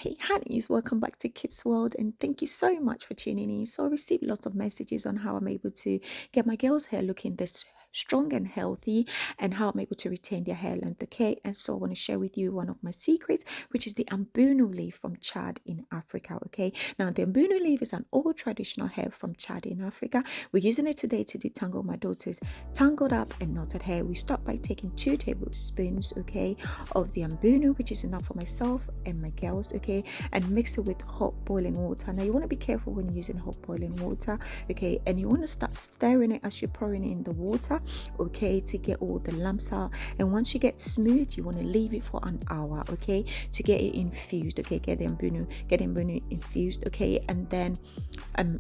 Hey, Hannies, welcome back to Kip's World, and thank you so much for tuning in. So, I received lots of messages on how I'm able to get my girls' hair looking this strong and healthy, and how I'm able to retain their hair length. Okay, and so I want to share with you one of my secrets, which is the Ambunu leaf from Chad in Africa. Okay, now the Ambunu leaf is an old traditional herb from Chad in Africa. We're using it today to detangle my daughter's tangled up and knotted hair. We start by taking 2 tablespoons, okay, of the Ambunu, which is enough for myself and my girls, okay, and mix it with hot boiling water. Now you want to be careful when you're using hot boiling water, okay, and you want to start stirring it as you're pouring it in the water, okay, to get all the lumps out. And once you get smooth, you want to leave it for an hour, okay, to get it infused, okay, get the Ambunu infused, okay, and then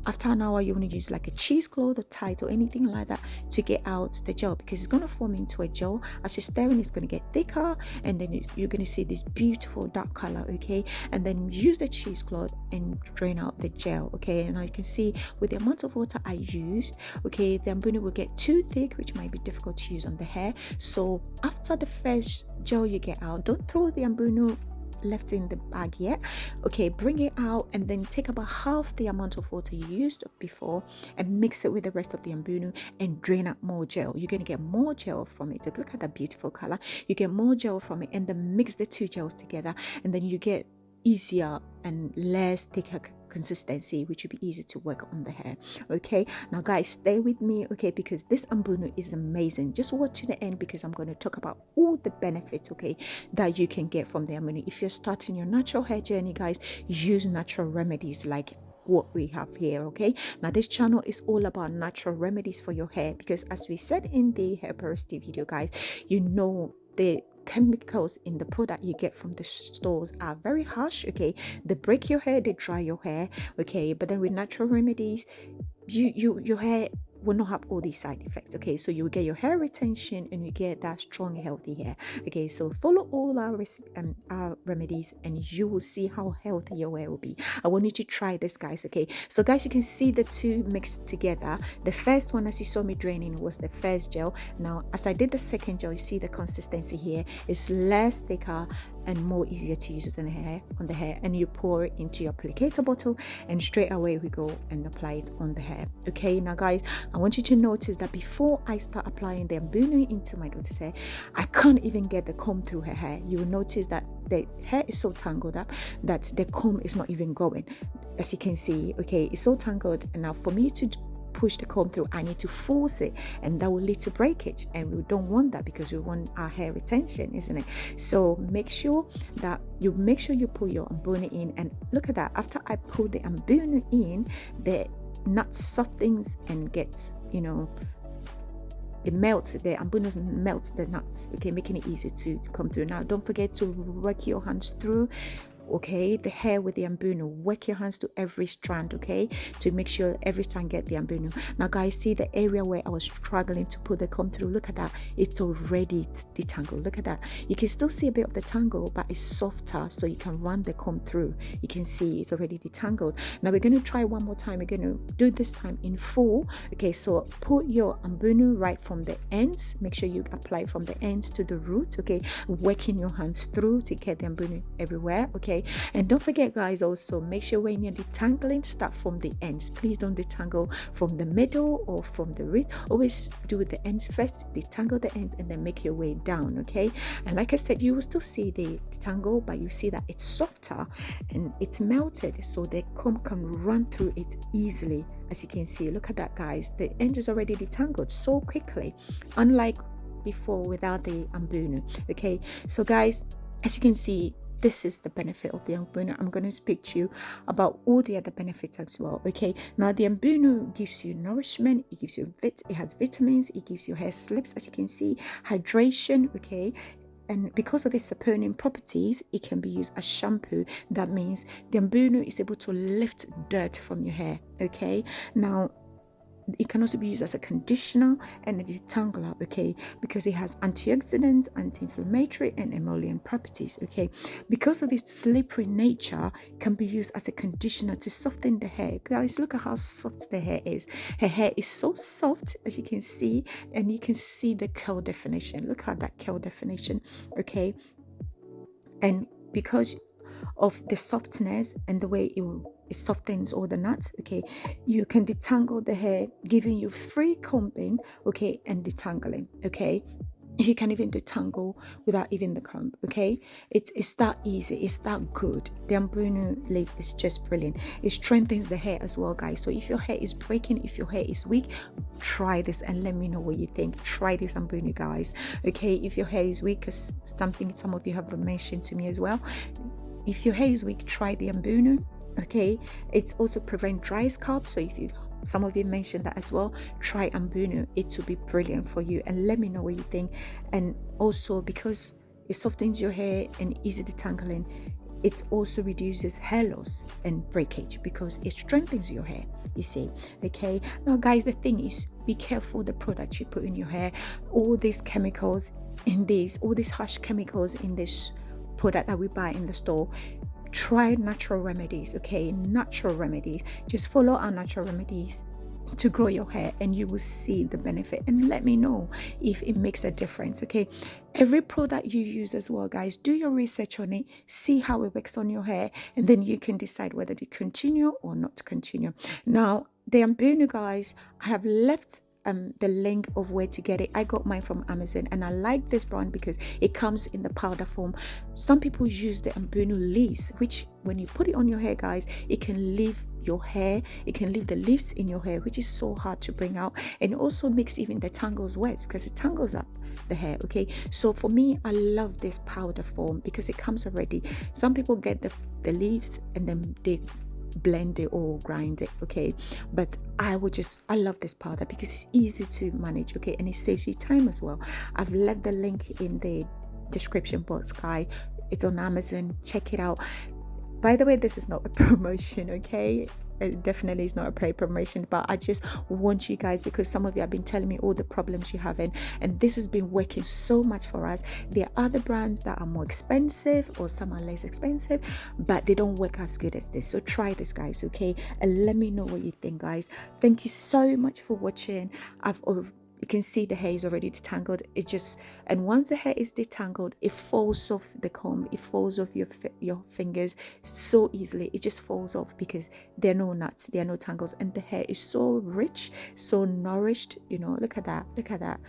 after an hour you want to use like a cheesecloth or tight or anything like that to get out the gel, because it's going to form into a gel. As you're stirring, it's going to get thicker, and then you're going to see this beautiful dark color, okay, and then use the cheesecloth and drain out the gel, okay. And now you can see with the amount of water I used, okay, the Ambunu will get too thick, which might be difficult to use on the hair. So after the first gel you get out, don't throw the Ambunu left in the bag yet, okay, bring it out and then take about half the amount of water you used before and mix it with the rest of the Ambunu and drain out more gel. You're going to get more gel from it. Look at that beautiful color. You get more gel from it, and then mix the two gels together, and then you get easier and less thicker consistency, which will be easy to work on the hair. Okay, now guys, stay with me, okay, because this Ambunu is amazing. Just watch to the end, because I'm going to talk about all the benefits, okay, that you can get from the Ambunu. If you're starting your natural hair journey, guys, use natural remedies like what we have here. Okay, now this channel is all about natural remedies for your hair, because as we said in the hair porosity video, guys, you know the chemicals in the product you get from the stores are very harsh, okay. They break your hair, they dry your hair, okay, but then with natural remedies, your hair will not have all these side effects, okay. So you will get your hair retention and you get that strong healthy hair, okay. So follow all our remedies and you will see how healthy your hair will be. I want you to try this, guys, okay. So guys, you can see the two mixed together. The first one, as you saw me draining, was the first gel. Now as I did the second gel, you see the consistency here is less thicker and more easier to use it on the hair, and you pour it into your applicator bottle and straight away we go and apply it on the hair. Okay, now guys, I want you to notice that before I start applying the Ambunu into my daughter's hair, I can't even get the comb through her hair. You will notice that the hair is so tangled up that the comb is not even going. As you can see, okay, it's so tangled, and now for me to push the comb through, I need to force it, and that will lead to breakage, and we don't want that because we want our hair retention, isn't it? So make sure you put your Ambunu in, and look at that. After I put the Ambunu in, the nut softens and gets, it melts, the Ambunu melts the nuts, okay, making it easy to come through. Now don't forget to work your hands through, okay, the hair with the Ambunu. Work your hands to every strand, okay, to make sure every strand get the Ambunu. Now guys, see the area where I was struggling to put the comb through, look at that, it's already detangled. Look at that, you can still see a bit of the tangle, but it's softer, so you can run the comb through. You can see it's already detangled. Now we're going to try one more time. We're going to do this time in full, okay. So put your Ambunu right from the ends, make sure you apply from the ends to the root, okay, working your hands through to get the Ambunu everywhere, okay. And don't forget, guys, also make sure when you're detangling, start from the ends. Please don't detangle from the middle or from the root. Always do the ends first, detangle the ends, and then make your way down, okay. And like I said, you will still see the detangle, but you see that it's softer and it's melted, so the comb can run through it easily. As you can see, look at that, guys, the end is already detangled so quickly, unlike before without the Ambunu, okay. So guys, as you can see, this is the benefit of the Ambunu. I'm going to speak to you about all the other benefits as well, okay. Now the Ambunu gives you nourishment, it gives you it has vitamins, it gives your hair slips, as you can see, hydration, okay. And because of its saponin properties, it can be used as shampoo. That means the Ambunu is able to lift dirt from your hair, okay. Now it can also be used as a conditioner and a detangler, okay, because it has antioxidants, anti-inflammatory, and emollient properties, okay. Because of its slippery nature, it can be used as a conditioner to soften the hair. Guys, look at how soft the hair is. Her hair is so soft, as you can see, and you can see the curl definition. Look at that curl definition, okay. And because of the softness and the way it softens all the knots. Okay, you can detangle the hair, giving you free combing, okay, and detangling. Okay, you can even detangle without even the comb. Okay, it's that easy, it's that good. The Ambunu leaf is just brilliant. It strengthens the hair as well, guys. So if your hair is breaking, if your hair is weak, try this and let me know what you think. Try this Ambunu, guys. Okay, if your hair is weak, because something some of you have mentioned to me as well, if your hair is weak, try the Ambunu. Okay, it's also prevent dry scalp. So if you, some of you mentioned that as well, try Ambunu. It will be brilliant for you, and let me know what you think. And also, because it softens your hair and easy detangling, it also reduces hair loss and breakage because it strengthens your hair, you see. Okay, now guys, the thing is, be careful the products you put in your hair. All these chemicals in this, all these harsh chemicals in this product that we buy in the store, try natural remedies. Okay, natural remedies, just follow our natural remedies to grow your hair, and you will see the benefit. And let me know if it makes a difference. Okay, every product you use as well, guys, do your research on it, see how it works on your hair, and then you can decide whether to continue or not to continue. Now the Ambunu, guys, I have left the link of where to get it. I got mine from Amazon, and I like this brand because it comes in the powder form. Some people use the Ambunu leaves, which when you put it on your hair, guys, it can leave your hair, it can leave the leaves in your hair, which is so hard to bring out, and it also makes even the tangles wet because it tangles up the hair. Okay, so for me, I love this powder form because it comes already. Some people get the leaves and then they blend it or grind it. Okay, but I love this powder because it's easy to manage. Okay, and it saves you time as well. I've left the link in the description box, guys. It's on Amazon, check it out. By the way, this is not a promotion, okay? It definitely is not a paid promotion, but I just want you guys, because some of you have been telling me all the problems you have, and this has been working so much for us. There are other brands that are more expensive or some are less expensive, but they don't work as good as this. So try this, guys, okay? And let me know what you think, guys. Thank you so much for watching. You can see the hair is already detangled. And once the hair is detangled, it falls off the comb, it falls off your fingers so easily. It just falls off because there are no knots, there are no tangles, and the hair is so rich, so nourished. You know, look at that, look at that,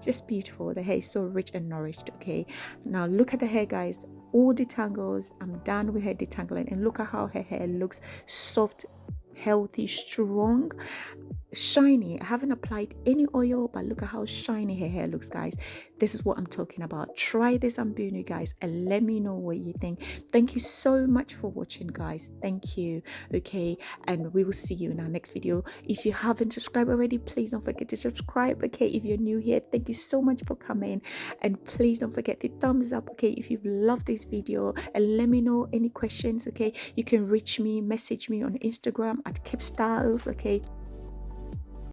just beautiful. The hair is so rich and nourished. Okay, now look at the hair, guys, all detangles. I'm done with her detangling, and look at how her hair looks, soft, healthy, strong, shiny. I haven't applied any oil, but look at how shiny her hair looks, guys. This is what I'm talking about. Try this Ambunu, guys, and let me know what you think. Thank you so much for watching, guys. Thank you. Okay, and we will see you in our next video. If you haven't subscribed already, please don't forget to subscribe. Okay, if you're new here, thank you so much for coming, and please don't forget the thumbs up. Okay, if you've loved this video, and let me know any questions. Okay, you can reach me, message me on Instagram at Kip Styles. Okay,